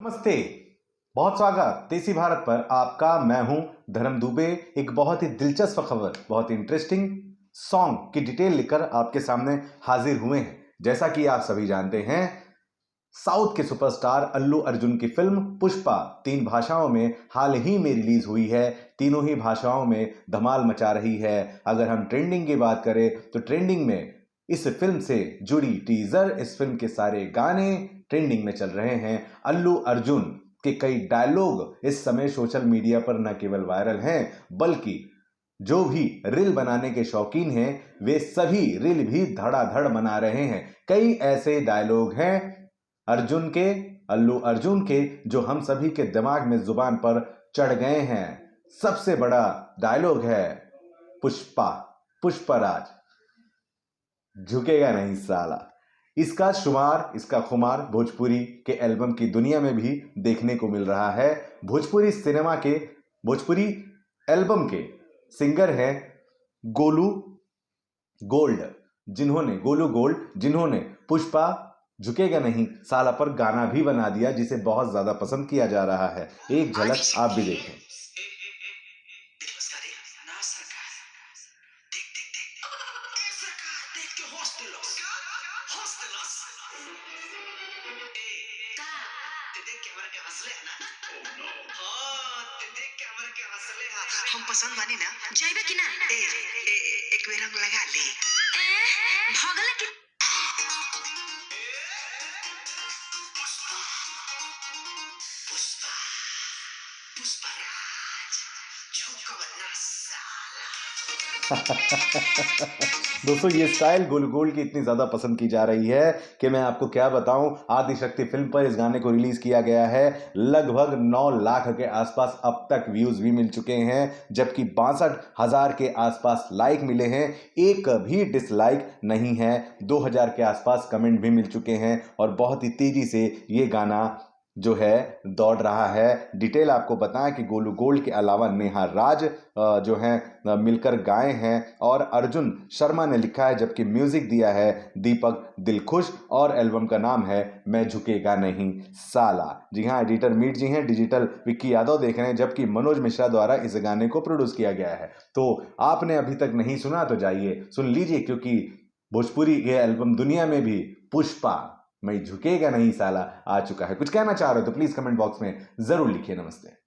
नमस्ते। बहुत स्वागत देसी भारत पर आपका। मैं हूं धर्म दुबे। एक बहुत ही दिलचस्प खबर, बहुत इंटरेस्टिंग सॉन्ग की डिटेल लेकर आपके सामने हाजिर हुए हैं। जैसा कि आप सभी जानते हैं, साउथ के सुपरस्टार अल्लू अर्जुन की फिल्म पुष्पा 3 भाषाओं में हाल ही में रिलीज हुई है। तीनों ही भाषाओं में धमाल मचा रही है। अगर हम ट्रेंडिंग की बात करें तो ट्रेंडिंग में इस फिल्म से जुड़ी टीजर, इस फिल्म के सारे गाने ट्रेंडिंग में चल रहे हैं। अल्लू अर्जुन के कई डायलॉग इस समय सोशल मीडिया पर न केवल वायरल हैं, बल्कि जो भी रील बनाने के शौकीन हैं वे सभी रील भी धड़ाधड़ बना रहे हैं। कई ऐसे डायलॉग हैं अल्लू अर्जुन के जो हम सभी के दिमाग में जुबान पर चढ़ गए हैं। सबसे बड़ा डायलॉग है पुष्पा, पुष्पराज झुकेगा नहीं साला। इसका खुमार भोजपुरी के एल्बम की दुनिया में भी देखने को मिल रहा है। भोजपुरी एल्बम के सिंगर हैं गोलू गोल्ड, जिन्होंने पुष्पा झुकेगा नहीं साला पर गाना भी बना दिया, जिसे बहुत ज्यादा पसंद किया जा रहा है। एक झलक आप भी देखें। हम पसंद बानी ना जाइबे कि ना एक बेर रंग लगा ली भगले कि पुष्पराज झुकवना साला। दोस्तों, ये स्टाइल गोल्ड की इतनी ज्यादा पसंद की जा रही है कि मैं आपको क्या बताऊं। आदिशक्ति फिल्म पर इस गाने को रिलीज किया गया है। लगभग 9 लाख के आसपास अब तक व्यूज भी मिल चुके हैं, जबकि 62,000 के आसपास लाइक मिले हैं। एक भी डिसलाइक नहीं है। 2000 के आसपास कमेंट भी मिल चुके हैं और बहुत ही तेजी से ये गाना जो है दौड़ रहा है। डिटेल आपको बताएं कि गोल्ड के अलावा नेहा राज जो हैं मिलकर गाए हैं और अर्जुन शर्मा ने लिखा है, जबकि म्यूजिक दिया है दीपक दिलखुश और एल्बम का नाम है मैं झुकेगा नहीं साला। जी हाँ, एडिटर मीट जी हैं, डिजिटल विक्की यादव देख रहे हैं, जबकि मनोज मिश्रा द्वारा इस गाने को प्रोड्यूस किया गया है। तो आपने अभी तक नहीं सुना तो जाइए सुन लीजिए, क्योंकि भोजपुरी के एल्बम दुनिया में भी पुष्पा मैं झुकेगा नहीं साला आ चुका है। कुछ कहना चाह रहे हो तो प्लीज कमेंट बॉक्स में जरूर लिखिए। नमस्ते।